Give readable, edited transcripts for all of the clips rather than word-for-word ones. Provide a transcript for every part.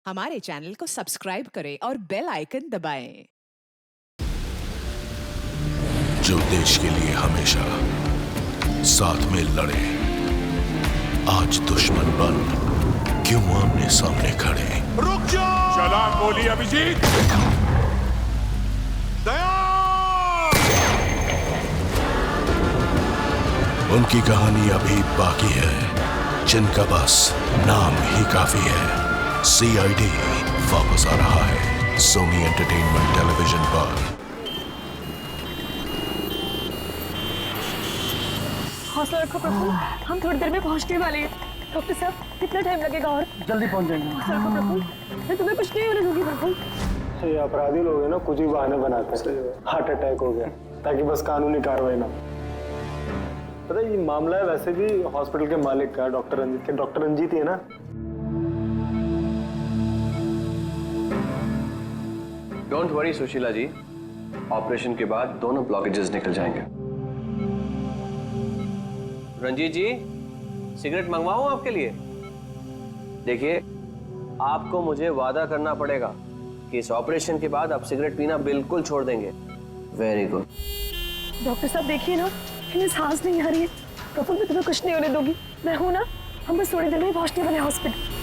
हमारे चैनल को सब्सक्राइब करें और बेल आइकन दबाएं। जो देश के लिए हमेशा साथ में लड़े, आज दुश्मन बन क्यों आमने सामने खड़े। रुक जाओ! चला गोली अभिजीत! दया! उनकी कहानी अभी बाकी है, जिनका बस नाम ही काफी है। CID वापस आ रहा है सोनी एंटरटेनमेंट टेलीविजन पर। हौसला रखो प्रफुल्ल, हम थोड़ी देर में पहुंचने वाले हैं। डॉक्टर साहब, कितना टाइम लगेगा और? जल्दी पहुंच जाएंगे। हौसला रखो प्रफुल्ल, मैं तुम्हें कुछ नहीं होने दूंगी प्रफुल्ल। ये अपराधी लोग हैं ना, कुछ ही बहाने बनाते हैं। हार्ट अटैक हो गया ताकि बस कानूनी कार्रवाई ना। पता है ये मामला है वैसे भी हॉस्पिटल के मालिक का, डॉक्टर रंजीत के। डॉक्टर रंजीत ही है ना? Don't worry Sushila ji, operation के बाद दोनों ब्लॉकेजेस निकल जाएंगे। रंजीत जी, सिगरेट मंगवाऊं आपके लिए? देखिए, आपको मुझे वादा करना पड़ेगा कि इस ऑपरेशन के बाद आप सिगरेट पीना बिल्कुल छोड़ देंगे। Very good. डॉक्टर साहब देखिए ना, इन्हें सांस नहीं आ रही है। प्रफुल्ल, मैं तुम्हें कुछ नहीं होने दूंगी, मैं हूं ना। हम बस थोड़ी देर में पहुंचने वाले हॉस्पिटल।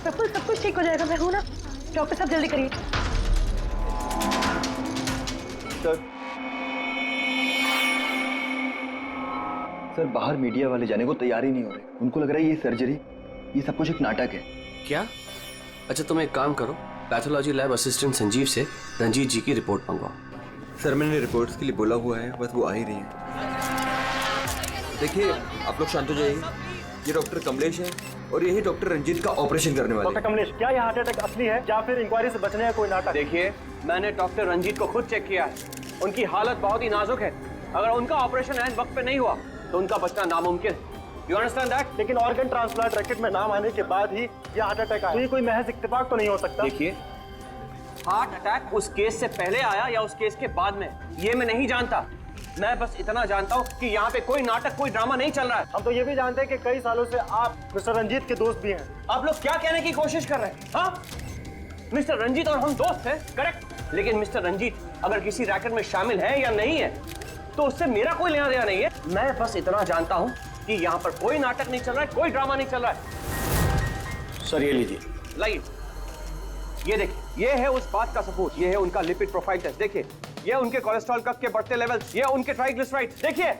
प्रफुल्ल, सब कुछ ठीक हो जाएगा, मैं हूं ना। डॉक्टर साहब जल्दी करिए। सर बाहर मीडिया वाले जाने को तैयार ही नहीं हो रहे। उनको लग रहा है ये सर्जरी, ये सब कुछ एक नाटक है। क्या? अच्छा, तुम एक काम करो, पैथोलॉजी लैब असिस्टेंट संजीव से रंजीत जी की रिपोर्ट मंगवाओ। सर मैंने रिपोर्ट्स के लिए बोला हुआ है, बस वो आ ही रही है। देखिए आप लोग शांत हो जाइए। ये डॉक्टर कमलेश है और यही डॉक्टर रंजीत का ऑपरेशन करने वाले। डॉक्टर कमलेश, क्या ये हार्ट अटैक असली है या फिर इंक्वायरी से बचने का कोई नाटक? देखिए, मैंने डॉक्टर रंजीत को खुद चेक किया है। उनकी हालत बहुत ही नाजुक है। अगर उनका ऑपरेशन ऐन वक्त पे नहीं हुआ तो उनका बचना नामुमकिन। You understand that? लेकिन ऑर्गन ट्रांसप्लांट रैकेट में नाम आने के बाद ही ये हार्ट अटैक आया। तो ये कोई महज इत्तेफाक तो नहीं हो सकता। देखिए, हार्ट अटैक उस केस से पहले आया या उस केस के बाद में, ये मैं नहीं जानता। मैं बस इतना जानता हूँ कि यहाँ पे कोई नाटक, कोई ड्रामा नहीं चल रहा है। हम तो ये भी जानते हैं कि कई सालों से आप मिस्टर रंजीत के दोस्त भी हैं। आप लोग क्या कहने की कोशिश कर रहे हैं? हाँ, मिस्टर रंजीत और हम दोस्त हैं, करेक्ट। लेकिन मिस्टर रंजीत अगर किसी रैकेट में शामिल है या नहीं है तो उससे मेरा कोई लेना देना नहीं है। मैं बस इतना जानता हूँ कि यहाँ पर कोई नाटक नहीं चल रहा है, कोई ड्रामा नहीं चल रहा है। सर ये लीजिए। लाइए, ये देखिए, ये है उस बात का सबूत। ये है उनका लिपिड प्रोफाइल टेस्ट। देखिए, ये उनके कोलेस्ट्रॉल कफ के बढ़ते लेवल्स, ये उनके ट्राइग्लिसराइड्स। देखिए,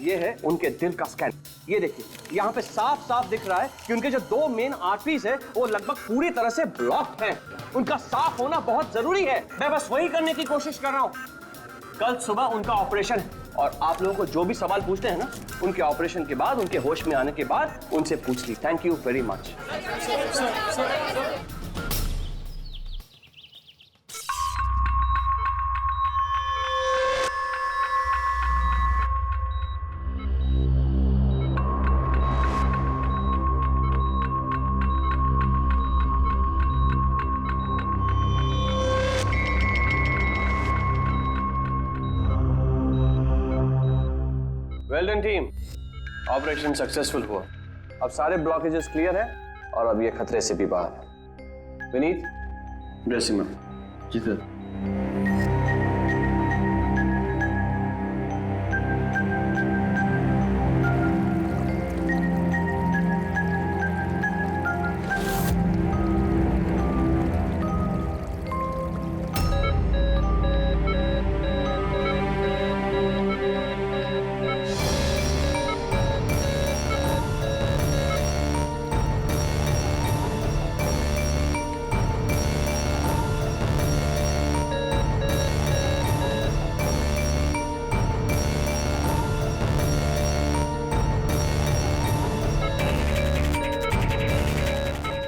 ये है उनके दिल का स्कैन। ये देखिए, यहाँ पे साफ साफ दिख रहा है कि उनके जो दो मेन आर्टरीज है वो लगभग पूरी तरह से ब्लॉक हैं। उनका साफ होना बहुत जरूरी है। मैं बस वही करने की कोशिश कर रहा हूँ। कल सुबह उनका ऑपरेशन है और आप लोगों को जो भी सवाल पूछते हैं ना, उनके ऑपरेशन के बाद, उनके होश में आने के बाद उनसे पूछ ली। Thank you very much. Well done team, operation successful हुआ। अब सारे ब्लॉकेजेस क्लियर है और अब ये खतरे से भी बाहर है। विनीत, ड्रेसिंग में। जी सर।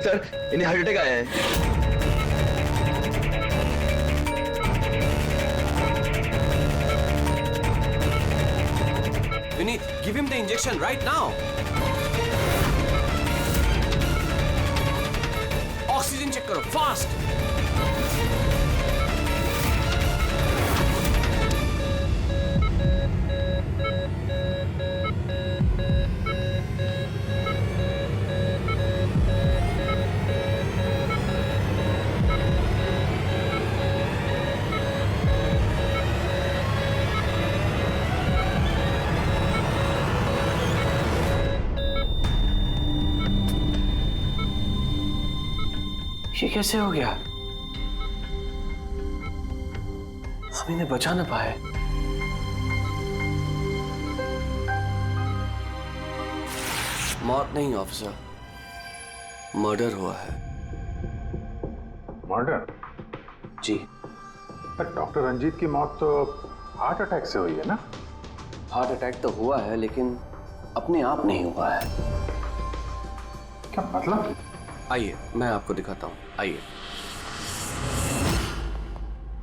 सर इन्हें हार्ट अटैक आया है। Vineet, give him the injection right now. Oxygen check करो फास्ट। ये कैसे हो गया? हम इन्हें बचा ना पाए। मौत नहीं ऑफिसर, मर्डर हुआ है। मर्डर? जी। पर डॉक्टर रंजीत की मौत तो हार्ट अटैक से हुई है ना? हार्ट अटैक तो हुआ है, लेकिन अपने आप नहीं हुआ है। क्या मतलब? आइए मैं आपको दिखाता हूँ, आइए।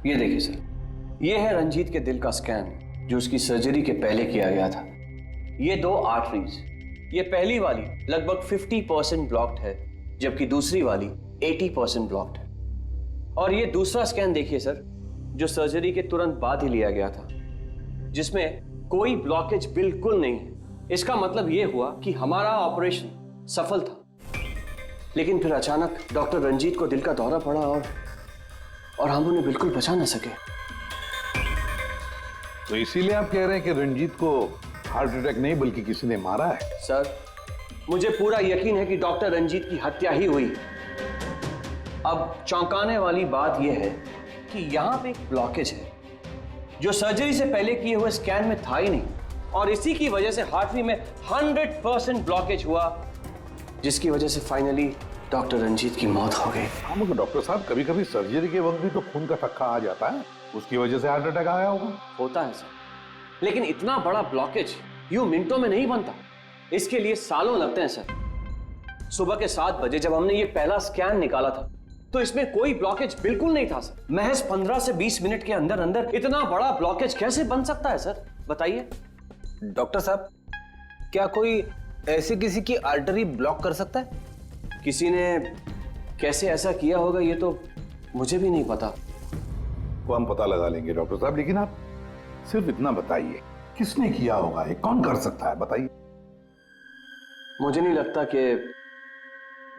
ये देखिए सर, ये है रंजीत के दिल का स्कैन जो उसकी सर्जरी के पहले किया गया था। ये 2 आर्टरीज, ये पहली वाली लगभग 50% ब्लॉक्ड है, जबकि दूसरी वाली 80% ब्लॉक्ड है। और ये दूसरा स्कैन देखिए सर, जो सर्जरी के तुरंत बाद ही लिया गया था, जिसमें कोई ब्लॉकेज बिल्कुल नहीं है। इसका मतलब ये हुआ कि हमारा ऑपरेशन सफल था, लेकिन फिर अचानक डॉक्टर रंजीत को दिल का दौरा पड़ा और हम उन्हें बिल्कुल बचा ना सके। तो इसीलिए आप कह रहे हैं कि रंजीत को हार्ट अटैक नहीं बल्कि किसी ने मारा है? सर, मुझे पूरा यकीन है कि डॉक्टर रंजीत की हत्या ही हुई। अब चौंकाने वाली बात यह है कि यहां पे एक ब्लॉकेज है जो सर्जरी से पहले किए हुए स्कैन में था ही नहीं, और इसी की वजह से हार्टरी में 100% ब्लॉकेज हुआ, जिसकी वजह से फाइनली डॉक्टर रंजीत की मौत हो गई। हाँ मगर डॉक्टर साहब, कभी कभी सर्जरी के वक्त भी तो खून का थक्का आ जाता है, उसकी वजह से हार्ट अटैक आया होगा। होता है सर, लेकिन इतना बड़ा ब्लॉकेज यूं मिनटों में नहीं बनता, इसके लिए सालों लगते हैं सर। सुबह के 7 बजे जब हमने ये पहला स्कैन निकाला था तो इसमें कोई ब्लॉकेज बिल्कुल नहीं था सर। महज 15 से 20 मिनट के अंदर अंदर इतना बड़ा ब्लॉकेज कैसे बन सकता है सर, बताइए। डॉक्टर साहब, क्या कोई ऐसी किसी की आर्टरी ब्लॉक कर सकता है? किसी ने कैसे ऐसा किया होगा ये तो मुझे भी नहीं पता। वो हम पता लगा लेंगे डॉक्टर साहब, लेकिन आप सिर्फ इतना बताइए, किसने किया होगा, ये कौन कर सकता है, बताइए। मुझे नहीं लगता कि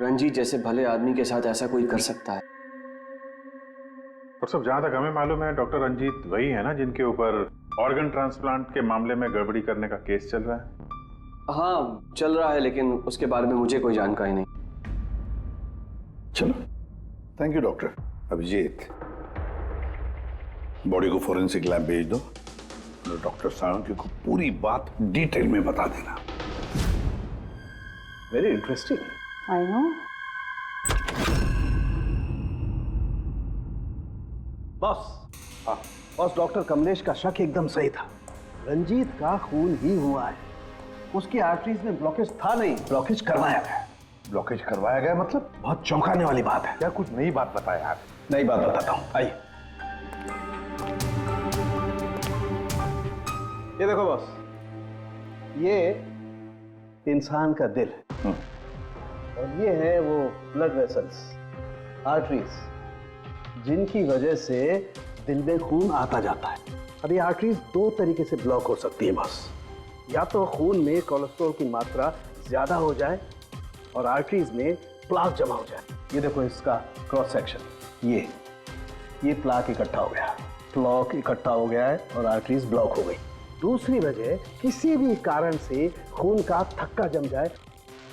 रंजीत जैसे भले आदमी के साथ ऐसा कोई कर सकता है। और सब जहां तक हमें मालूम है, डॉक्टर रंजीत वही है ना जिनके ऊपर ऑर्गन ट्रांसप्लांट के मामले में गड़बड़ी करने का केस चल रहा है? हाँ चल रहा है, लेकिन उसके बारे में मुझे कोई जानकारी नहीं। चलो, thank you doctor. Abhijeet, body को फोरेंसिक लैब भेज दो, डॉक्टर साळुंखे को पूरी बात डिटेल में बता देना। Very interesting. I know. Boss, हाँ बॉस, डॉक्टर कमलेश का शक एकदम सही था। रंजीत का खून ही हुआ है, उसकी आर्टरीज में ब्लॉकेज था नहीं, ब्लॉकेज करवाया गया। ब्लॉकेज करवाया गया मतलब? बहुत चौंकाने वाली बात है। क्या कुछ नई बात बताया आप? नई बात बताता हूँ, आइए। ये देखो बॉस, ये इंसान का दिल है और ये है वो ब्लड वेसल्स, आर्टरीज, जिनकी वजह से दिल में खून आता जाता है। अब ये आर्टरीज 2 तरीके से ब्लॉक हो सकती है बॉस। या तो खून में कोलेस्ट्रॉल की मात्रा ज्यादा हो जाए और आर्टरीज में प्लाक जमा हो जाए। ये देखो इसका क्रॉस सेक्शन, ये प्लाक इकट्ठा हो गया, प्लाक इकट्ठा हो गया है और आर्टरीज ब्लॉक हो गई। दूसरी वजह, किसी भी कारण से खून का थक्का जम जाए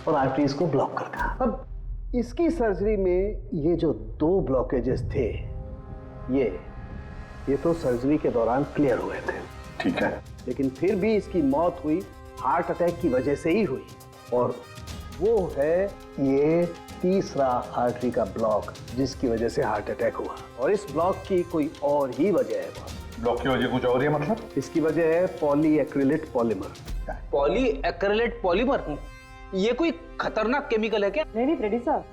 और आर्टरीज को ब्लॉक कर देना। अब इसकी सर्जरी में ये जो 2 ब्लॉकेजेस थे, ये तो सर्जरी के दौरान क्लियर हुए थे, ठीक है, लेकिन फिर भी इसकी मौत हुई हार्ट अटैक की वजह से ही हुई। और वो है ये तीसरा आर्टरी का ब्लॉक, जिसकी वजह से हार्ट अटैक हुआ। और इस ब्लॉक की कोई और ही वजह है बॉस। ब्लॉक की वजह कुछ और है मतलब? इसकी वजह है पॉलीएक्रिलेट पॉलीमर। Polyacrylate polymer? ये कोई खतरनाक केमिकल है क्या? नहीं फ्रेडी सर,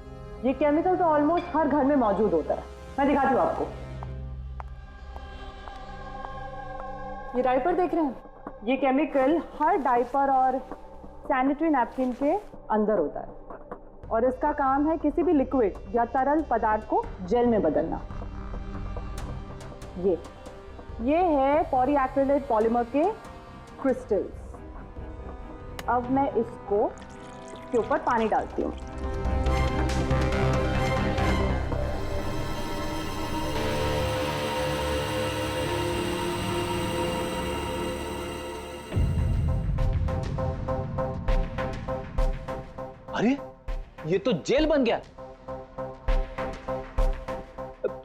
ये केमिकल तो ऑलमोस्ट हर घर में मौजूद होता है। मैं दिखाती हूँ आपको। ये डायपर देख रहे हैं, ये केमिकल हर डायपर और सैनिटरी नैपकिन के अंदर होता है और इसका काम है किसी भी लिक्विड या तरल पदार्थ को जेल में बदलना। ये है पॉलीएक्रिलेट पॉलीमर के क्रिस्टल्स। अब मैं इसको के ऊपर पानी डालती हूँ। अरे ये तो जेल बन गया।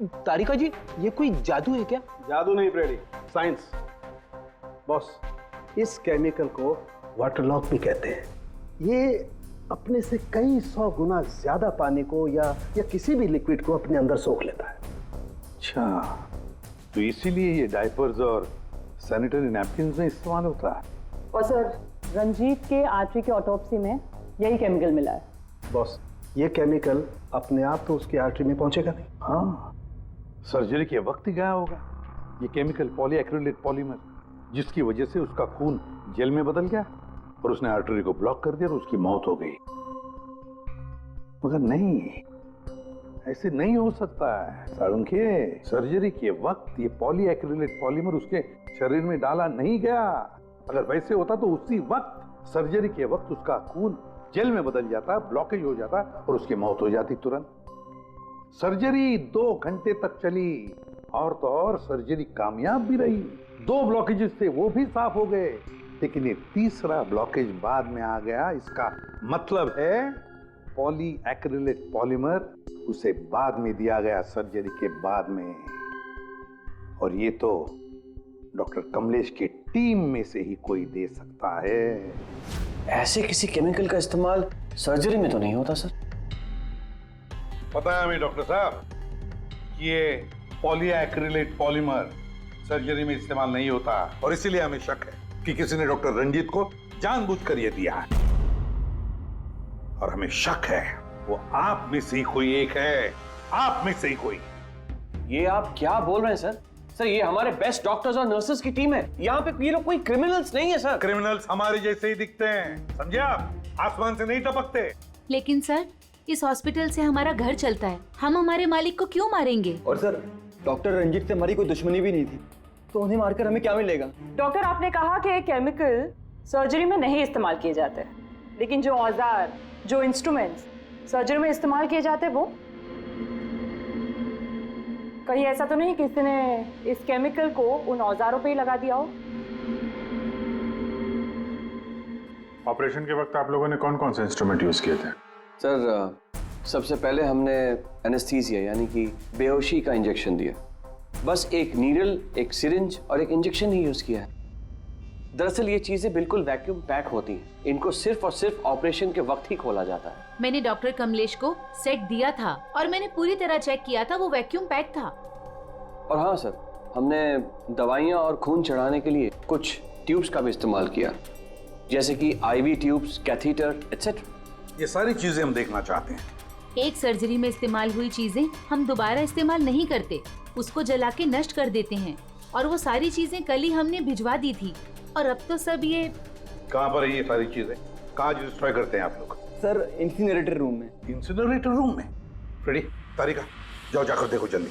तारिका जी, ये कोई जादू है क्या? जादू नहीं फ्रेडी, साइंस। बॉस, इस केमिकल को वाटर लॉक भी कहते हैं। ये अपने से कई 100 गुना ज्यादा पानी को या किसी भी लिक्विड को अपने अंदर सोख लेता है। अच्छा, तो इसीलिए ये डायपर्स और सैनिटरी नैपकिन में इस्तेमाल होता है। और सर, रंजीत के आर्टरी के ऑटोप्सी में यही केमिकल मिला है। बॉस, ये केमिकल अपने आप तो उसकी आर्टरी में पहुंचेगा नहीं। हाँ, सर्जरी के वक्त ही गया होगा। ये केमिकल पॉलीएक्रिलेट पॉलीमर, जिसकी वजह से उसका खून जेल में बदल गया और उसने आर्टरी को ब्लॉक कर दिया और उसकी मौत हो गई। मगर नहीं, ऐसे नहीं हो सकता है साळुंखे। सर्जरी के वक्त ये पॉलीएक्रिलेट पॉलीमर उसके शरीर में डाला नहीं गया। अगर वैसे होता तो उसी वक्त, सर्जरी के वक्त, उसका खून जेल में बदल जाता, ब्लॉकेज हो जाता और उसकी मौत हो जाती तुरंत। सर्जरी 2 घंटे तक चली और तो और सर्जरी कामयाब भी रही। 2 ब्लॉकेजेस थे, वो भी साफ हो गए, लेकिन ये तीसरा ब्लॉकेज बाद में आ गया। इसका मतलब है पॉलीएक्रिलेट पॉलीमर उसे बाद में दिया गया, सर्जरी के बाद में। और ये तो डॉक्टर कमलेश की टीम में से ही कोई दे सकता है। ऐसे किसी केमिकल का इस्तेमाल सर्जरी में तो नहीं होता सर। पता है हमें डॉक्टर साहब, ये पॉलीएक्रिलेट पॉलीमर सर्जरी में इस्तेमाल नहीं होता और इसीलिए हमें शक है कि किसी ने डॉक्टर रंजीत को जानबूझकर ये दिया है। और हमें शक है वो आप में से ही कोई एक है, आप में से ही कोई। ये आप क्या बोल रहे हैं सर? सर, ये हमारे बेस्ट डॉक्टर्स और नर्सेस की टीम है। यहाँ पे ये लोग कोई क्रिमिनल्स नहीं है सर। क्रिमिनल्स हमारे जैसे ही दिखते हैं, समझे आप? आसमान से नहीं टपकते। लेकिन सर, इस हॉस्पिटल से हमारा घर चलता है, हम हमारे मालिक को क्यों मारेंगे? और सर, डॉक्टर रंजीत से हमारी कोई दुश्मनी भी नहीं थी, तो उन्हें मारकर हमें क्या मिलेगा? डॉक्टर, आपने कहा कि केमिकल सर्जरी में नहीं इस्तेमाल किए जाते, लेकिन जो औजार, जो इंस्ट्रूमेंट्स सर्जरी में इस्तेमाल किए जाते वो, कहीं ऐसा तो नहीं किसी ने इस केमिकल को उन औजारों पे ही लगा दिया हो? ऑपरेशन के वक्त आप लोगों ने कौन कौन से इंस्ट्रूमेंट यूज किए थे? सर, सबसे पहले हमने एनेस्थीसिया यानी कि बेहोशी का इंजेक्शन दिया। बस एक नीडल, एक सिरिंज और एक इंजेक्शन ही यूज किया है। दरअसल ये चीजें बिल्कुल वैक्यूम पैक होती हैं। इनको सिर्फ और सिर्फ ऑपरेशन के वक्त ही खोला जाता है। मैंने डॉक्टर कमलेश को सेट दिया था और मैंने पूरी तरह चेक किया था, वो वैक्यूम पैक था। और हाँ सर, हमने दवाइयाँ और खून चढ़ाने के लिए कुछ ट्यूब्स का भी इस्तेमाल किया, जैसे कि IV ट्यूब्स, कैथीटर एटसेट्रा। ये सारी चीजें हम देखना चाहते हैं। एक सर्जरी में इस्तेमाल हुई चीजें हम दोबारा इस्तेमाल नहीं करते, उसको जला के नष्ट कर देते हैं। और वो सारी चीजें कल ही हमने भिजवा दी थी और अब तो सब ये। कहाँ पर है ये सारी चीजें? कहाँ डिस्ट्रॉय करते हैं आप लोग? सर, इंसिनरेटर रूम में। इंसिनरेटर रूम में? फ्रेडी, तारिका, जाओ जाकर देखो जल्दी।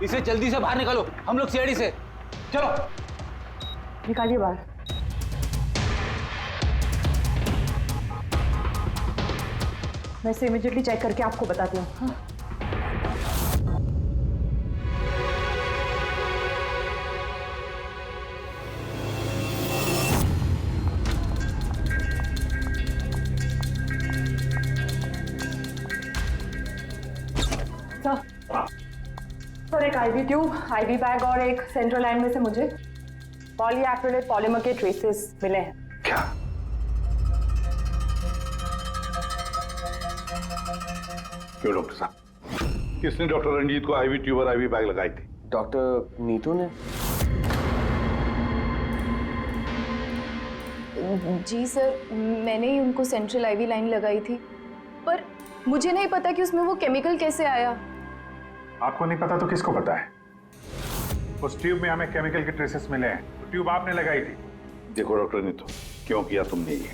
इसे जल्दी से बाहर निकालो, हम लोग सीआईडी से। चलो निकालिए बाहर। मैं इसे इमीडिएटली चेक करके आपको बताती हूँ। हाँ? सर, एक IV ट्यूब, IV बैग और एक सेंट्रल लाइन में से मुझे पॉलीएक्रिलेट पॉलीमर के ट्रेसेस मिले हैं। क्यों डॉक्टर साहब, किसने डॉक्टर रंजीत को आईवी ट्यूब और आईवी बैग लगाई थी? डॉक्टर नीतू ने। जी सर, मैंने ही उनको सेंट्रल आईवी लाइन लगाई थी, पर मुझे नहीं पता कि उसमें वो केमिकल कैसे आया। आपको नहीं पता तो किसको पता है? उस ट्यूब में हमें केमिकल के ट्रेसेस मिले हैं, तो ट्यूब आपने लगाई थी। देखो डॉक्टर नीतू, क्यों किया तुमने ये?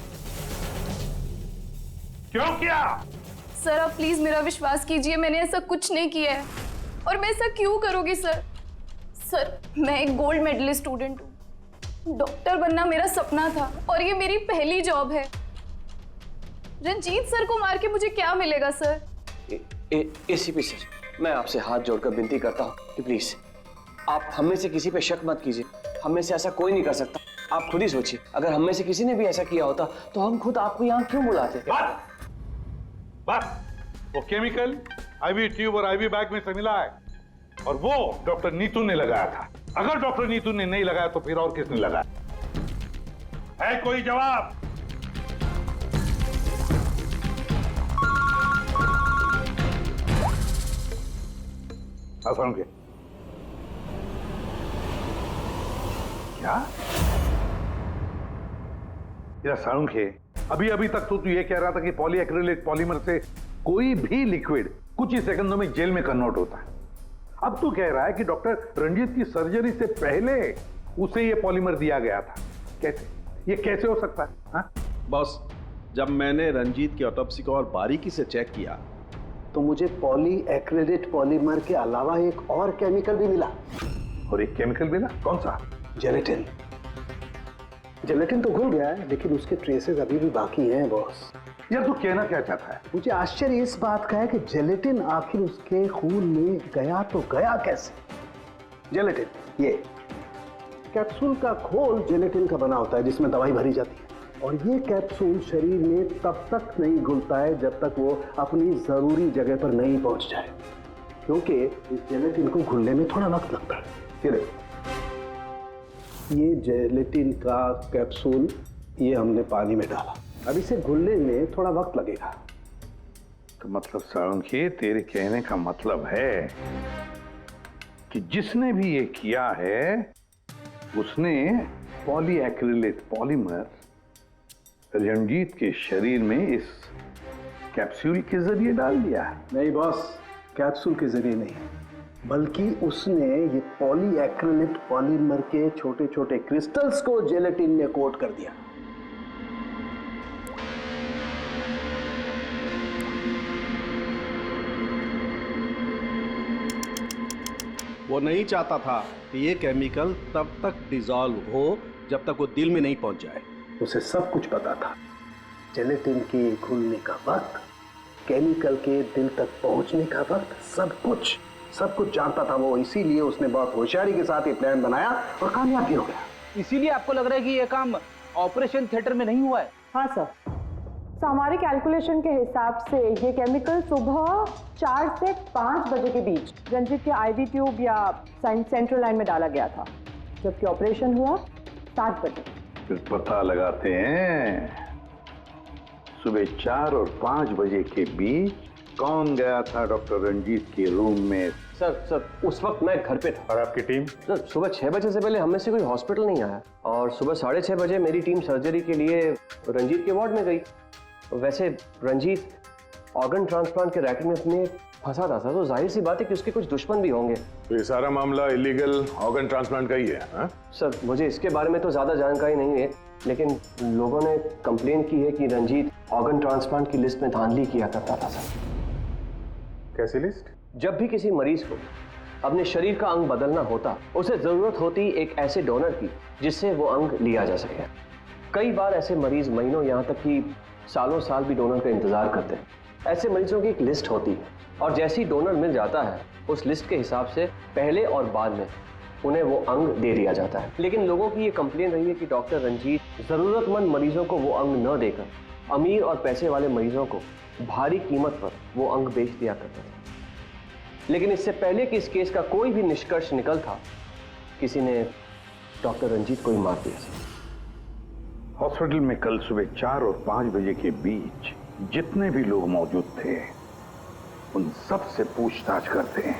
क्यों किया? सर आप प्लीज मेरा विश्वास कीजिए, मैंने ऐसा कुछ नहीं किया है। और मैं ऐसा क्यों करूंगी सर? सर मैं एक गोल्ड मेडलिस्ट स्टूडेंट हूँ, डॉक्टर बनना मेरा सपना था और ये मेरी पहली जॉब है। रंजीत सर को मार के मुझे क्या मिलेगा सर? एसीपी सर, मैं आपसे हाथ जोड़कर विनती करता हूँ कि प्लीज आप हम में से किसी पे शक मत कीजिए। हम में से ऐसा कोई नहीं कर सकता। आप खुद ही सोचिए, अगर हम में से किसी ने भी ऐसा किया होता तो हम खुद आपको यहाँ क्यों बुलाते? बस वो केमिकल आईवी ट्यूब और आईवी बैग में से मिला है, और वो डॉक्टर नीतू ने लगाया था। अगर डॉक्टर नीतू ने नहीं लगाया तो फिर और किसने लगाया? है कोई जवाब? के क्या या साळुंखे, अभी अभी तक तो तू ये कह रहा था कि पॉलीएक्रिलेट पॉलीमर से कोई भी लिक्विड कुछ ही सेकंडों में जेल में कन्वर्ट होता है। अब तू कह रहा है कि डॉक्टर रंजीत की सर्जरी से पहले उसे ये पॉलीमर दिया गया था। कैसे? ये कैसे हो सकता है? हाँ? बॉस, जब मैंने रंजीत की ऑटोप्सी को और बारीकी से चेक किया तो मुझे पॉलीएक्रिलेट पॉलीमर के अलावा एक और केमिकल भी मिला। और एक केमिकल मिला? कौन सा? जेलेटिन। जेलेटिन तो घुल गया है, लेकिन उसके ट्रेसेस अभी भी बाकी हैं बॉस। यार तू कहना क्या चाहता है? मुझे आश्चर्य इस बात का है कि जेलेटिन आखिर उसके खून में गया तो गया कैसे? जेलेटिन, ये कैप्सूल का खोल जेलेटिन का बना होता है जिसमें दवाई भरी जाती है, और ये कैप्सूल शरीर में तब तक नहीं घुलता है जब तक वो अपनी जरूरी जगह पर नहीं पहुंच जाए, क्योंकि इस जेलेटिन को घुलने में थोड़ा वक्त लगता है। ये देखो, ये जेलेटिन का कैप्सूल ये हमने पानी में डाला, अब इसे घुलने में थोड़ा वक्त लगेगा। तो मतलब साळुंखे, तेरे कहने का मतलब है कि जिसने भी ये किया है उसने पॉलीएक्रिलेट पॉलीमर रंजीत के शरीर में इस कैप्सूल के जरिए डाल दिया। नहीं बॉस, कैप्सूल के जरिए नहीं, बल्कि उसने ये पॉलीएक्रिलेट पॉलीमर के छोटे छोटे क्रिस्टल्स को जेलेटिन में कोट कर दिया। वो नहीं चाहता था कि ये केमिकल तब तक डिसॉल्व हो जब तक वो दिल में नहीं पहुंच जाए। उसे सब कुछ पता था, जेलेटिन के घुलने का वक्त, केमिकल के दिल तक पहुंचने का वक्त, सब कुछ जानता था वो। इसीलिए उसने बहुत होशियारी के साथ ये प्लान बनाया और कामयाब भी हो गया। इसीलिए आपको लग रहा है कि ये काम ऑपरेशन थिएटर में नहीं हुआ है? हाँ सर, तो हमारे कैलकुलेशन के हिसाब से ये केमिकल सुबह 4 से 5 बजे के बीच रंजीत के आईवी ट्यूब या सेंट्रल लाइन में डाला गया था, जबकि ऑपरेशन हुआ 7 बजे। फिर पता लगाते हैं सुबह 4 और 5 बजे के बीच कौन गया था डॉक्टर रंजीत के रूम में। सर उस वक्त मैं घर पे था। और आपकी टीम? सर सुबह 6 बजे से पहले हम में से कोई हॉस्पिटल नहीं आया, और सुबह 6:30 बजे मेरी टीम सर्जरी के लिए रंजीत के वार्ड में गई। वैसे रंजीत ऑर्गन ट्रांसप्लांट के रैकेट में अपने फंसा था, तो जाहिर सी बात है कि उसके कुछ दुश्मन भी होंगे। तो ये सारा मामला इलीगल ऑर्गन ट्रांसप्लांट का ही है? हाँ? सर मुझे इसके बारे में तो ज्यादा जानकारी नहीं है, लेकिन लोगों ने कंप्लेन की है कि रंजीत ऑर्गन ट्रांसप्लांट की लिस्ट में धांधली किया करता था। सर कैसी लिस्ट? जब भी किसी मरीज को अपने शरीर का अंग बदलना होता, उसे जरूरत होती एक ऐसे डोनर की जिससे वो अंग लिया जा सके। कई बार ऐसे मरीज महीनों, यहाँ तक कि सालों साल भी डोनर का इंतजार करते हैं। ऐसे मरीजों की एक लिस्ट होती है, और जैसे ही डोनर मिल जाता है उस लिस्ट के हिसाब से पहले और बाद में उन्हें वो अंग दे दिया जाता है। लेकिन लोगों की ये कंप्लेन रही है कि डॉक्टर रंजीत जरूरतमंद मरीजों को वो अंग न देकर अमीर और पैसे वाले मरीजों को भारी कीमत पर वो अंग बेच दिया करता था। लेकिन इससे पहले कि इस केस का कोई भी निष्कर्ष निकल था, किसी ने डॉक्टर रंजीत को ही मार दिया। हॉस्पिटल में कल सुबह 4 और 5 बजे के बीच जितने भी लोग मौजूद थे उन सब से पूछताछ करते हैं।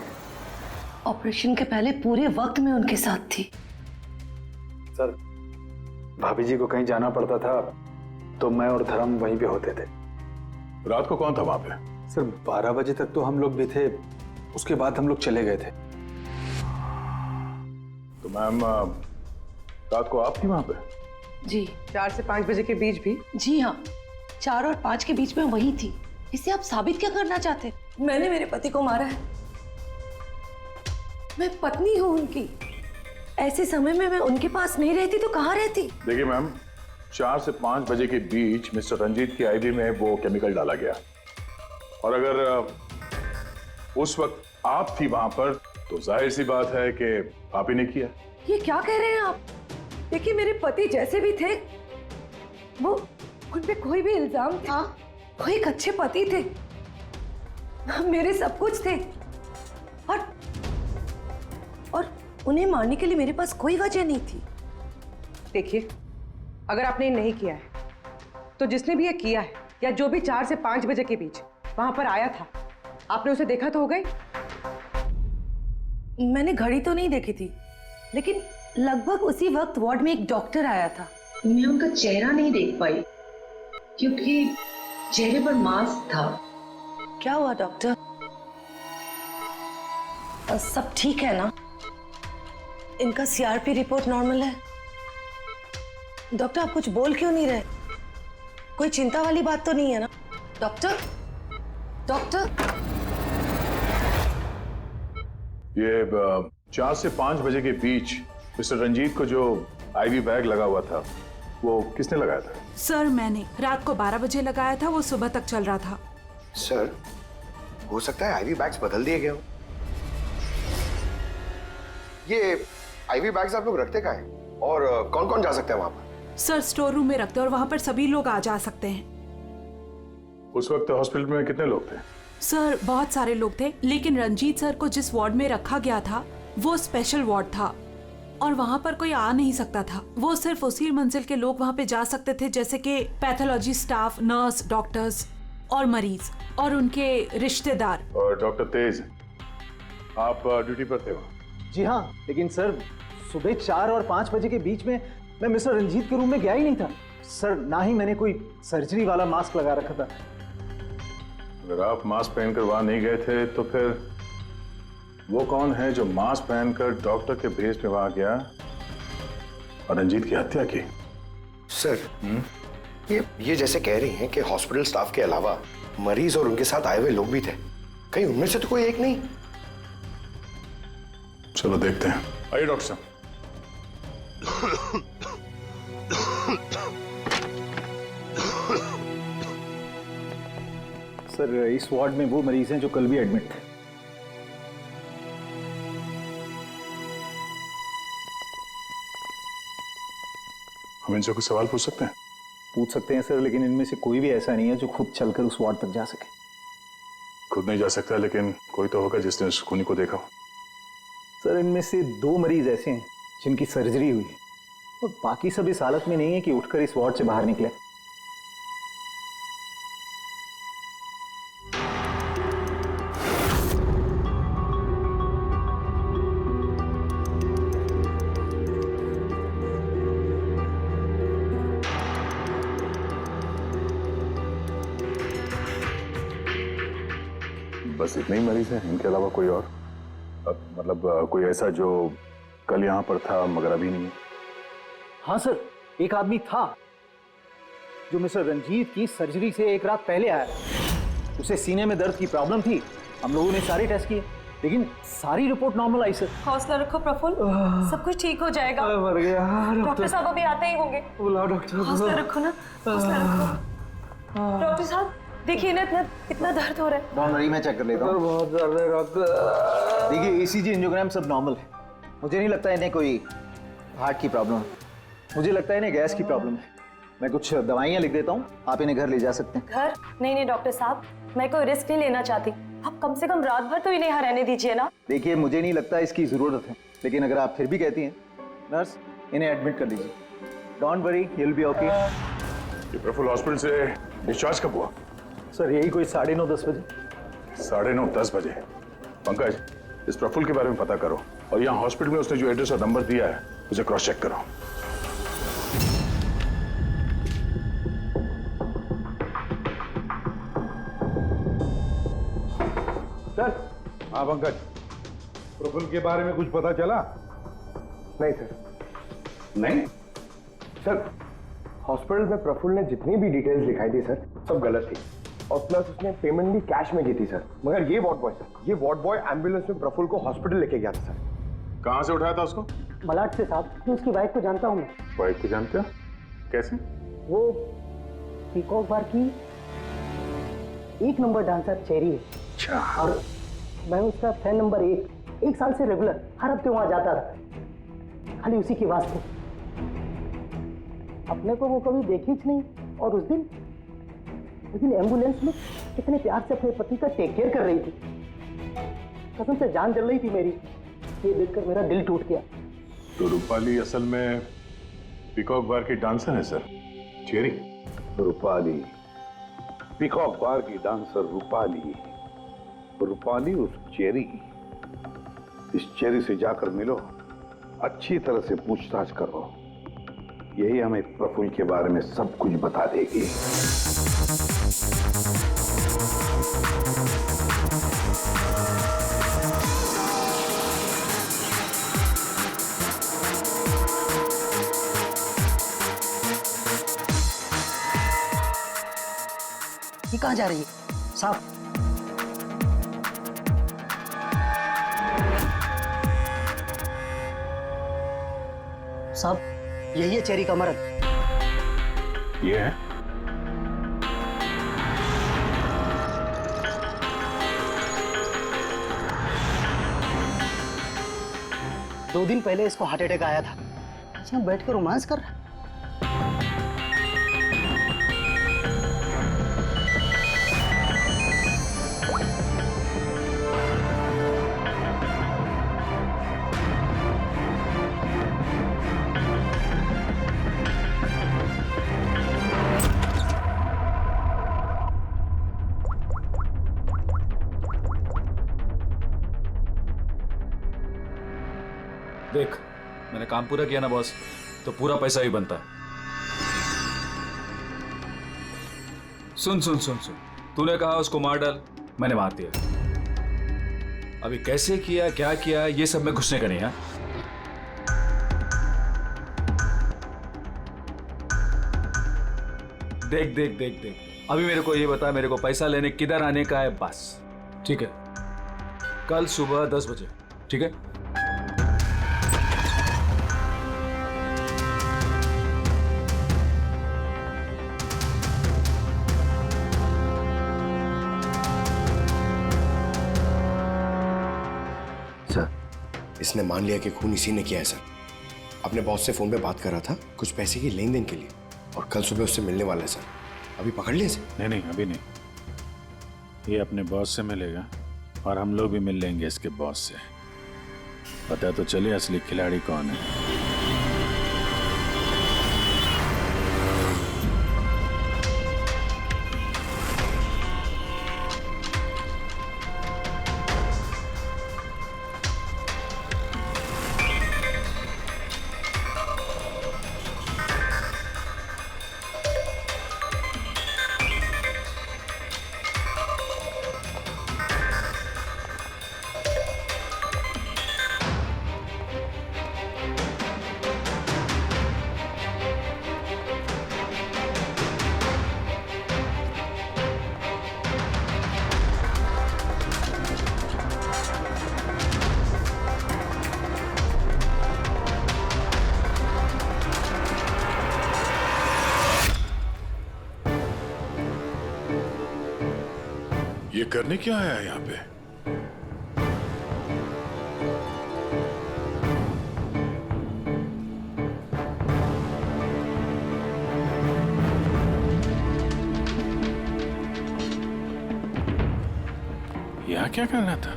ऑपरेशन के पहले पूरे वक्त में उनके साथ थी। सर, भाभी जी को कहीं जाना पड़ता था तो मैं और धर्म वहीं पे होते थे। रात को कौन था वहां पे? सर 12 बजे तक तो हम लोग भी थे, उसके बाद हम लोग चले गए थे। तो मैम रात को आप थी वहां पे? जी। 4 से 5 बजे के बीच भी? जी हाँ, 4 और 5 के बीच में वही थी। इसे आप साबित क्या करना चाहते? मैंने मेरे पति को मारा है, मैं पत्नी हूँ उनकी। ऐसे समय में मैं उनके पास नहीं रहती तो कहाँ रहती? देखिए मैम, 4 से 5 बजे के बीच मिस्टर रंजीत की आईवी में वो केमिकल डाला गया, और अगर उस वक्त आप थी वहां पर तो जाहिर सी बात है कि आप ही ने किया। ये क्या कह रहे हैं आप? देखिए, मेरे पति जैसे भी थे, वो उन पे कोई भी इल्जाम था, वो एक अच्छे पति थे, मेरे सब कुछ थे, और उन्हें मारने के लिए मेरे पास कोई वजह नहीं थी। देखिए, अगर आपने ये नहीं किया है तो जिसने भी ये किया है, या जो भी 4 से 5 बजे के बीच वहां पर आया था, आपने उसे देखा तो होगा ही। मैंने घड़ी तो नहीं देखी थी, लेकिन लगभग उसी वक्त वार्ड में एक डॉक्टर आया था। मैं उनका चेहरा नहीं देख पाई क्योंकि चेहरे पर मास्क था। क्या हुआ डॉक्टर? सब ठीक है ना? इनका सीआरपी रिपोर्ट नॉर्मल है। डॉक्टर, आप कुछ बोल क्यों नहीं रहे? कोई चिंता वाली बात तो नहीं है ना? Doctor, doctor. ये 4 से 5 बजे के बीच मिस्टर रंजीत को जो आईवी बैग लगा हुआ था, वो किसने लगाया था? सर, मैंने रात को 12 बजे लगाया था, वो सुबह तक चल रहा था। सर, हो सकता है आईवी बैग्स बदल दिए गए हो। ये आईवी बैग्स आप लोग रखते कहाँ हैं? और कौन कौन जा सकता है वहां पर? सर, स्टोर रूम में रखते हैं और वहां पर सभी लोग आ जा सकते हैं। उस वक्त हॉस्पिटल में कितने लोग थे? सर, बहुत सारे लोग थे, लेकिन रंजीत सर को जिस वार्ड में रखा गया था वो स्पेशल वार्ड था और वहां पर कोई आ नहीं सकता था। वो सिर्फ उसी मंजिल के लोग वहां पे जा सकते थे, जैसे कि पैथोलॉजी स्टाफ, नर्स, डॉक्टर्स और मरीज और उनके रिश्तेदार। और डॉक्टर तेज, आप ड्यूटी पर थे वहाँ? जी हाँ, लेकिन सर सुबह 4 और 5 बजे के बीच में मैं मिस्टर रंजीत के रूम में गया ही नहीं था सर। ना ही मैंने कोई सर्जरी वाला मास्क लगा रखा था। अगर आप मास्क पहनकर वहां नहीं गए थे तो फिर वो कौन है जो मास्क पहनकर डॉक्टर के भेस में वहां गया और रंजीत की हत्या की? सर, ये जैसे कह रही हैं कि हॉस्पिटल स्टाफ के अलावा मरीज और उनके साथ आए हुए लोग भी थे, कहीं उनमें से तो कोई एक नहीं? चलो देखते हैं। आइए डॉक्टर साहब। सर, इस वार्ड में वो मरीज हैं जो कल भी एडमिट थे। हम इनसे कुछ सवाल पूछ सकते हैं? पूछ सकते हैं सर, लेकिन इनमें से कोई भी ऐसा नहीं है जो खुद चलकर उस वार्ड तक जा सके। खुद नहीं जा सकता, लेकिन कोई तो होगा जिसने उस खूनी को देखा हो। सर, इनमें से 2 मरीज ऐसे हैं जिनकी सर्जरी हुई और बाकी सब इस हालत में नहीं है कि उठकर इस वार्ड से बाहर निकले। बस इतने ही मरीज हैं, इनके अलावा कोई और? मतलब कोई ऐसा जो कल यहाँ पर था मगर अभी नहीं है? हाँ सर, एक आदमी था जो मिस्टर रंजीत की सर्जरी से 1 रात पहले आया। उसे सीने में दर्द की प्रॉब्लम थी। हम लोगों ने सारे टेस्ट किए, लेकिन सारी रिपोर्ट नॉर्मल आई सर। हौसला रखो प्रफुल्ल, सब कुछ ठीक हो जाएगा। मर गया डॉक्टर साहब अभी आते ही होंगे। बुलाओ डॉक्टर। हौसला रखो ना, हौसला रखो। डॉक्टर साहब देखिए ना, इतना दर्द हो रहा है। डॉक्टर, मैं चेक कर लेता हूँ। बहुत दर्द है डॉक्टर। देखिए, ईसीजी, एंजियोग्राम सब नॉर्मल है। मुझे नहीं लगता इन्हें कोई हार्ट की प्रॉब्लम है। मुझे लगता है इन्हें गैस की प्रॉब्लम है। मैं कुछ दवाइयाँ लिख देता हूँ, आप इन्हें घर ले जा सकते हैं। घर? नहीं डॉक्टर साहब, मैं कोई रिस्क नहीं लेना चाहती। आप कम से कम रात भर तो इन्हें यहाँ रहने दीजिए ना। देखिए, मुझे नहीं लगता इसकी जरूरत है, लेकिन अगर आप फिर भी कहती हैं, नर्स इन्हें एडमिट कर दीजिए। Don't worry, he will be okay. ये प्रफुल्ल हॉस्पिटल से डिस्चार्ज कब हुआ? सर, यही कोई 9:30-10 बजे। 9:30 बजे। पंकज, इस प्रफुल्ल के बारे में पता करो और यहाँ हॉस्पिटल में उसने जो एड्रेस और नंबर दिया है उसे क्रॉस चेक करो। सर। हाँ पंकज, प्रफुल्ल के बारे में कुछ पता चला? नहीं सर। नहीं सर, हॉस्पिटल में प्रफुल्ल ने जितनी भी डिटेल्स दिखाई थी सर, सब गलत थी और प्लस उसने पेमेंट भी कैश में की थी सर। मगर ये वार्ड बॉय सर, ये वार्ड बॉय एम्बुलेंस में प्रफुल्ल को हॉस्पिटल लेके गया था सर। कहाँ से उठाया था उसको? मलाड से साहब। मैं उसकी वाइफ को जानता हूँ। मैं वाइफ को जानते हो? कैसे? वो पीकॉक बार की 1 नंबर डांसर चेरी है। अच्छा। और मैं उसका फैन नंबर 1 साल से रेगुलर हर हफ्ते वहां जाता था, खाली उसी के वास्ते। अपने को वो कभी देखी ही नहीं। और उस दिन एम्बुलेंस में कितने प्यार से अपने पति का टेक केयर कर रही थी। कसम से जान जल रही थी मेरी। ये देखकर मेरा दिल टूट गया। तो रूपाली असल में पीकॉक बार की डांसर है सर, चेरी। रूपाली, पीकॉक बार की डांसर रूपाली। रूपाली उस चेरी, इस चेरी से जाकर मिलो, अच्छी तरह से पूछताछ करो। यही हमें प्रफुल्ल के बारे में सब कुछ बता देगी। ये कहाँ जा रही है साहब? साहब, यही है चेरी का मर्द। ये है? दो दिन पहले इसको हार्ट अटैक आया था। यहाँ बैठ कर रोमांस कर रहा है। देख, मैंने काम पूरा किया ना बॉस, तो पूरा पैसा ही बनता है। सुन सुन सुन सुन, तूने कहा उसको मार डाल, मैंने मार दिया। अभी कैसे किया, क्या किया, ये सब में घुसने का नहीं है। देख देख देख देख, अभी मेरे को ये बता, मेरे को पैसा लेने किधर आने का है बस, ठीक है? कल सुबह 10 बजे, ठीक है? इसने मान लिया कि खून इसी ने किया है सर। अपने बॉस से फोन पे बात कर रहा था कुछ पैसे की लेन देन के लिए, और कल सुबह उससे मिलने वाला है सर। अभी पकड़ लिया इसे? नहीं, अभी नहीं। ये अपने बॉस से मिलेगा और हम लोग भी मिल लेंगे इसके बॉस से। पता तो चले असली खिलाड़ी कौन है। ये करने क्या आया है यहाँ पे? यहाँ क्या करना था?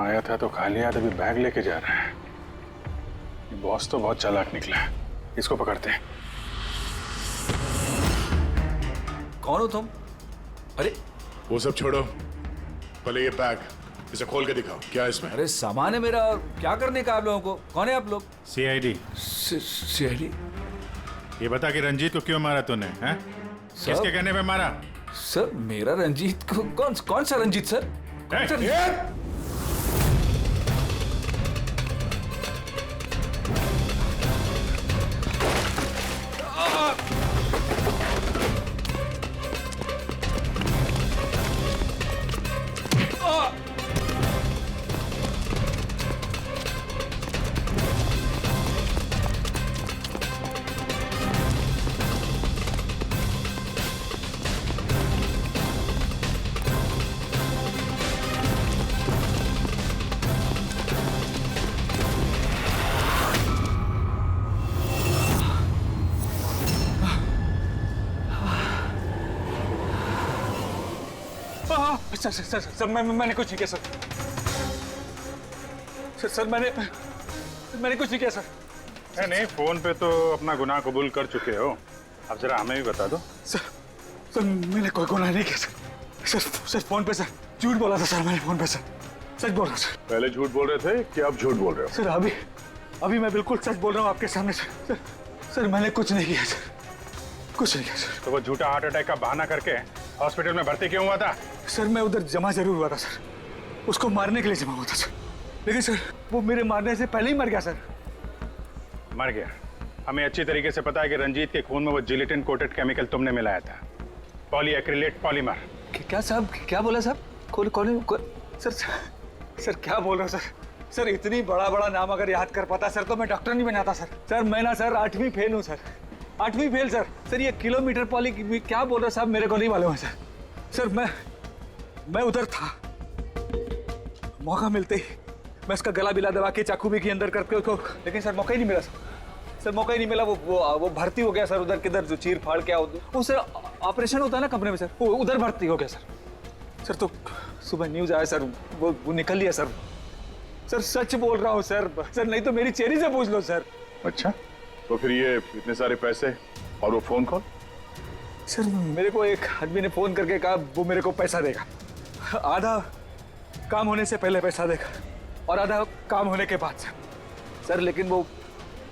आया था तो खाली हाथ अभी बैग लेके जा रहा है। ये बॉस तो बहुत चालाक निकला है। इसको पकड़ते हैं। कौन हो तुम? अरे वो सब छोड़ो, पहले ये बैग, इसे खोल के दिखाओ, क्या है इसमें? अरे सामान है मेरा, और क्या करने का आप लोगों को? कौन है आप लोग? CID। CID? ये बता कि रंजीत को क्यों मारा तूने? हैं? किसके कहने पे मारा? सर मेरा रंजीत को कौन सा रंजीत सर? सर मैंने कुछ नहीं किया सर मैंने कुछ नहीं किया सर। नहीं, फोन पे तो अपना गुनाह कबूल कर चुके हो, अब जरा हमें भी बता दो। सर मैंने कोई गुनाह नहीं किया सर फोन पे सर झूठ बोला था सर, मैंने फोन पे सच बोल रहा सर। पहले झूठ बोल रहे थे कि अब झूठ बोल रहे हो? सर अभी मैं बिल्कुल सच बोल रहा हूँ आपके सामने सर मैंने कुछ नहीं किया सर, कुछ नहीं किया सर। तो वो झूठा हार्ट अटैक का बहाना करके हॉस्पिटल में भर्ती क्यों हुआ था? सर मैं उधर जमा जरूर हुआ था सर, उसको मारने के लिए जमा हुआ था सर, लेकिन सर वो मेरे मारने से पहले ही मर गया सर। मर गया? हमें अच्छी तरीके से पता है कि रंजीत के खून में वो जिलेटिन कोटेड केमिकल तुमने मिलाया था, पॉलीएक्रिलेट पॉलीमर। क्या साहब, क्या बोला साहब? सर क्या बोल रहे हो सर? इतनी बड़ा नाम अगर याद कर पाता सर तो मैं डॉक्टर नहीं बनाता सर। मैं ना सर 8वीं फेल हूँ सर, 8वीं फेल सर। ये किलोमीटर पॉली क्या बोल रहे हो साहब, मेरे को नहीं मालूम है सर। मैं उधर था, मौका मिलते ही मैं उसका गला बिला दबा के चाकू भी के अंदर करके उसको, लेकिन सर मौका ही नहीं मिला सर मौका ही नहीं मिला। वो भर्ती हो गया सर उधर, किधर जो चीर फाड़ क्या वो सर ऑपरेशन होता है ना कमरे में सर, वो उधर भर्ती हो गया सर। तो सुबह न्यूज आया सर, वो निकल लिया सर। सच बोल रहा हूँ सर, नहीं तो मेरी चेरी से पूछ लो सर। अच्छा, तो फिर ये इतने सारे पैसे और वो फोन कॉल? सर मेरे को एक आदमी ने फोन करके कहा वो मेरे को पैसा देगा, आधा काम होने से पहले पैसा देगा और आधा काम होने के बाद सर। लेकिन वो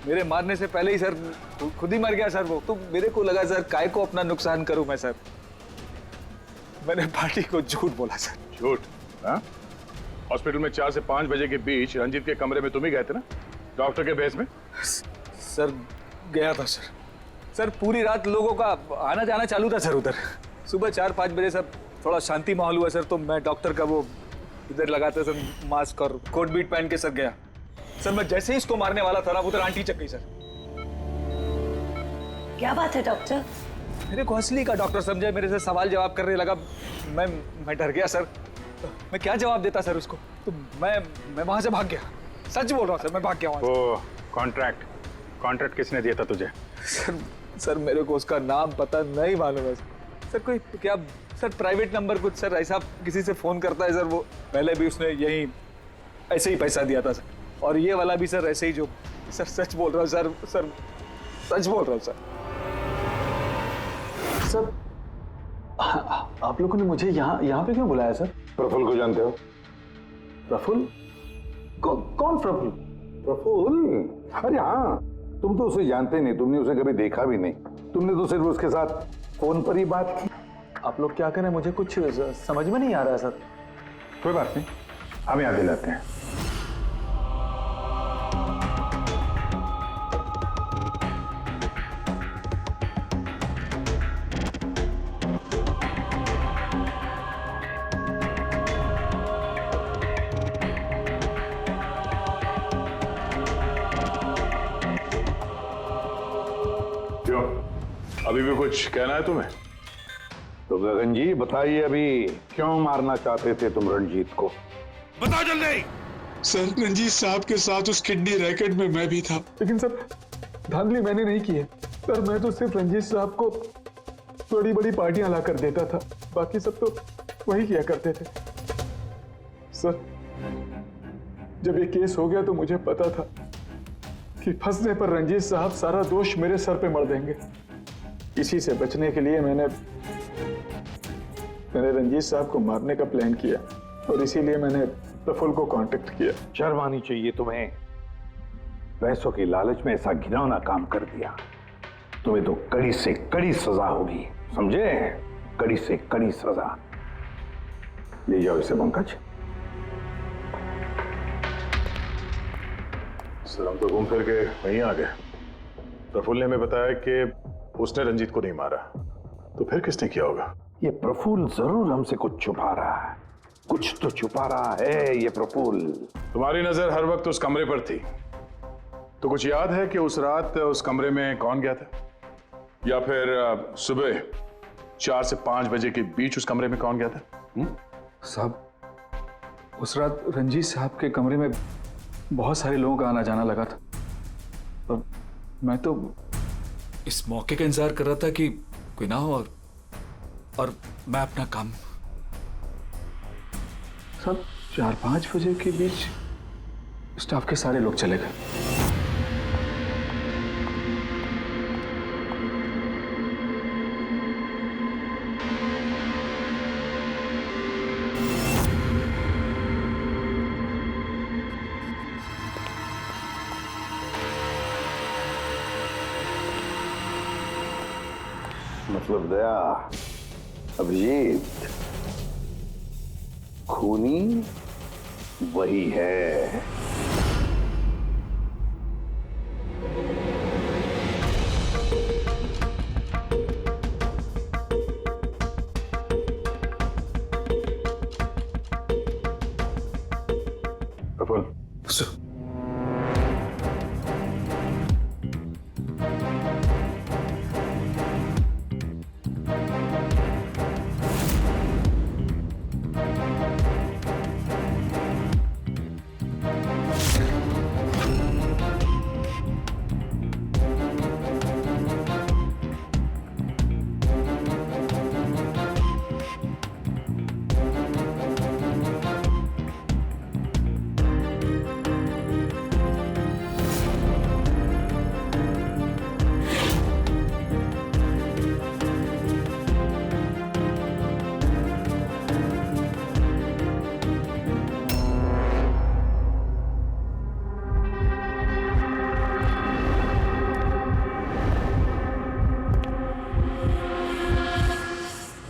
मेरे मारने से पहले ही सर खुद ही मर गया सर वो। तो मेरे को लगा सर काय को अपना नुकसान करूं मैं सर, मैंने पार्टी को झूठ बोला सर। झूठ? हाँ, हॉस्पिटल में 4 से 5 बजे के बीच रंजीत के कमरे में तुम ही गए थे ना, डॉक्टर के बेस में? सर गया था सर पूरी रात लोगों का आना जाना चालू था सर उधर। सुबह 4-5 बजे सर थोड़ा शांति माहौल हुआ सर, तो मैं डॉक्टर का वो इधर लगाते सर मास्क और कोट बीट पहन के सर गया सर। मैं जैसे ही इसको मारने वाला था ना उधर आंटी चक गई सर। क्या बात है डॉक्टर? मेरे को असली का डॉक्टर समझे, मेरे से सवाल जवाब करने लगा। मैं डर गया सर, मैं क्या जवाब देता सर उसको। तो मैं वहां से भाग गया, सच बोल रहा हूँ सर, मैं भाग गया वहां से। वो कॉन्ट्रैक्ट किसने दिया था तुझे? सर मेरे को उसका नाम पता नहीं मालूम है सर। कोई क्या सर प्राइवेट नंबर कुछ सर ऐसा किसी से फोन करता है सर। वो पहले भी उसने यही ऐसे ही पैसा दिया था सर, और ये वाला भी सर ऐसे ही। जो सर सच बोल रहा हूँ सर सच बोल रहा हूँ सर। आप लोगों ने मुझे यहाँ पे क्यों बुलाया सर? प्रफुल्ल को जानते हो? प्रफुल्ल? कौन प्रफुल्ल? प्रफुल्ल? अरे हाँ, तुम तो उसे जानते नहीं, तुमने उसे कभी देखा भी नहीं, तुमने तो सिर्फ उसके साथ फोन पर ही बात की। आप लोग क्या करें, मुझे कुछ समझ में नहीं आ रहा है सर। कोई बात नहीं, हम याद दिलाते हैं। क्यों, अभी भी कुछ कहना है तुम्हें? तो गगन जी बताइए, अभी क्यों मारना चाहते थे तुम रंजीत को? बताओ जल्दी। सर रंजीत साहब के साथ उस किडनी रैकेट में मैं भी था। लेकिन सर धांधली मैंने नहीं की है सर, मैं तो सिर्फ रंजीत साहब को बड़ी बड़ी पार्टियां ला कर देता था, बाकी सब तो वही किया करते थे सर। जब ये केस हो गया तो मुझे पता था कि फंसने पर रंजीत साहब सारा दोष मेरे सर पे मढ़ देंगे। इसी से बचने के लिए मैंने रंजीत साहब को मारने का प्लान किया और इसीलिए मैंने प्रफुल्ल को कांटेक्ट किया। शर्म आनी चाहिए तुम्हें। पैसों की लालच में ऐसा घिनौना काम कर दिया। तुम्हें तो कड़ी से कड़ी सजा होगी, समझे? कड़ी से कड़ी सजा। ले जाओ इसे पंकज। सर हम तो घूम फिर के वहीं आ गए। प्रफुल्ल ने हमें बताया कि उसने रंजीत को नहीं मारा, तो फिर किसने किया होगा? ये प्रफुल्ल जरूर हमसे कुछ छुपा रहा है। कुछ तो छुपा रहा है ये प्रफुल्ल। तुम्हारी नजर हर वक्त उस कमरे पर थी, तो कुछ याद है कि उस रात उस कमरे में कौन गया था? या फिर सुबह 4 से 5 बजे के बीच उस कमरे में कौन गया था? साहब, उस रात रंजीत साहब के कमरे में बहुत सारे लोगों का आना जाना लगा था और मैं तो इस मौके का इंतजार कर रहा था कि कोई ना हो और मैं अपना काम। सब 4-5 बजे के बीच स्टाफ के सारे लोग चले गए। मतलब दया, अभिजीत, खूनी वही है। Praful,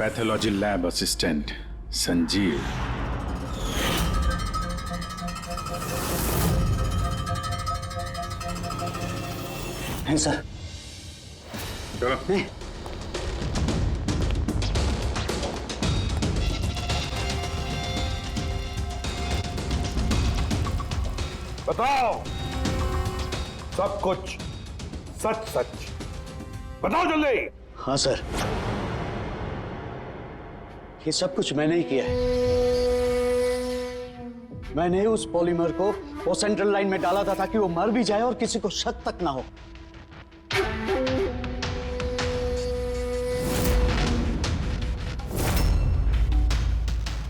pathology lab assistant Sanjeev. हैं सर? बताओ सब कुछ, सच सच बताओ जल्दी। हाँ सर, ये सब कुछ मैंने ही किया है। मैंने उस पॉलीमर को वो सेंट्रल लाइन में डाला था ताकि वो मर भी जाए और किसी को शक तक ना हो।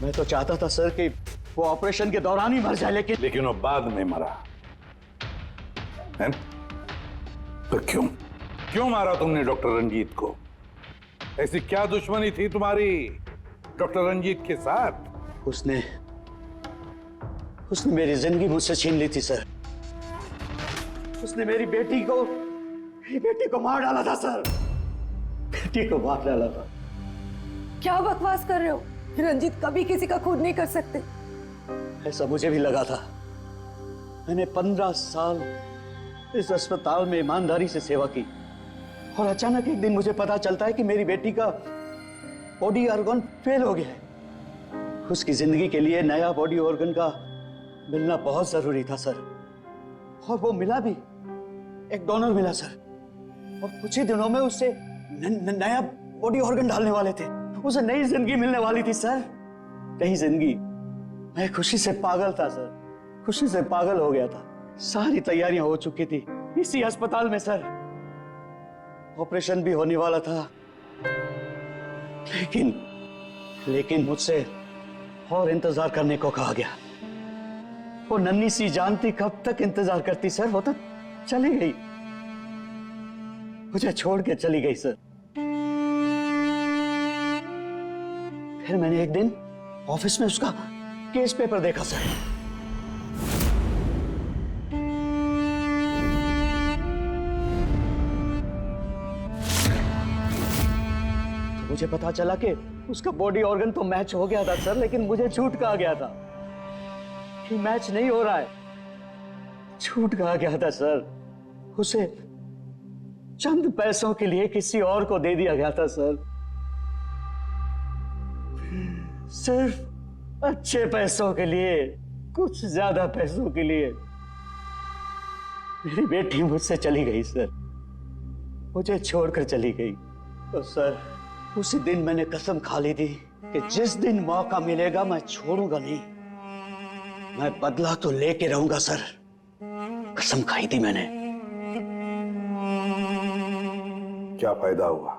मैं तो चाहता था सर कि वो ऑपरेशन के दौरान ही मर जाए, लेकिन वो बाद में मरा है? तो क्यों मारा तुमने डॉक्टर रंजीत को? ऐसी क्या दुश्मनी थी तुम्हारी डॉक्टर रंजीत के साथ? उसने मेरी जिंदगी मुझसे छीन ली थी सर। उसने मेरी बेटी को मार डाला था सर। बेटी को मार डाला था। क्या बकवास कर रहे हो? रंजीत कभी किसी का खून नहीं कर सकते। ऐसा मुझे भी लगा था। मैंने 15 साल इस अस्पताल में ईमानदारी से सेवा की और अचानक एक दिन मुझे पता चलता है कि मेरी बेटी का बॉडी ऑर्गन फेल हो गया है। उसकी जिंदगी के लिए नया बॉडी ऑर्गन का मिलना बहुत जरूरी था सर, और वो मिला भी। एक डोनर मिला सर, और कुछ ही दिनों में उससे नया बॉडी ऑर्गन डालने वाले थे। उसे नई जिंदगी मिलने वाली थी सर, नई जिंदगी। मैं खुशी से पागल था सर, खुशी से पागल हो गया था। सारी तैयारियां हो चुकी थी इसी अस्पताल में सर। ऑपरेशन भी होने वाला था, लेकिन मुझसे और इंतजार करने को कहा गया। वो नन्ही सी जानती कब तक इंतजार करती सर, वो तो चली गई, मुझे छोड़ के चली गई सर। फिर मैंने एक दिन ऑफिस में उसका केस पेपर देखा सर। तो मुझे पता चला कि उसका बॉडी ऑर्गन तो मैच हो गया था सर, लेकिन मुझे झूठ कहा गया था कि मैच नहीं हो रहा है। झूठ कहा गया था सर, उसे चंद पैसों के लिए किसी और को दे दिया गया था सर, सिर्फ अच्छे पैसों के लिए, कुछ ज्यादा पैसों के लिए। मेरी बेटी मुझसे चली गई सर, मुझे छोड़कर चली गई। और सर उसी दिन मैंने कसम खा ली थी कि जिस दिन मौका मिलेगा मैं छोड़ूंगा नहीं, मैं बदला तो लेके रहूंगा सर, कसम खाई थी मैंने। क्या फायदा हुआ?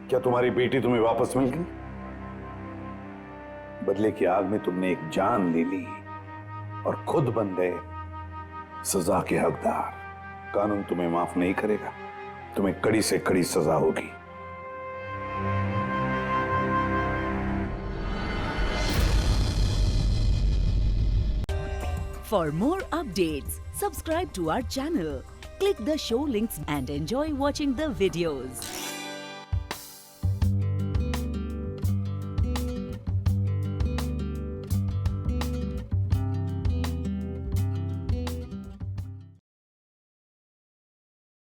क्या तुम्हारी बेटी तुम्हें वापस मिल गई? बदले की आग में तुमने एक जान ले ली और खुद बन गए सजा के हकदार। कानून तुम्हें माफ नहीं करेगा, तुम्हें कड़ी से कड़ी सजा होगी। For more updates, subscribe to our channel, click the show links and enjoy watching the videos.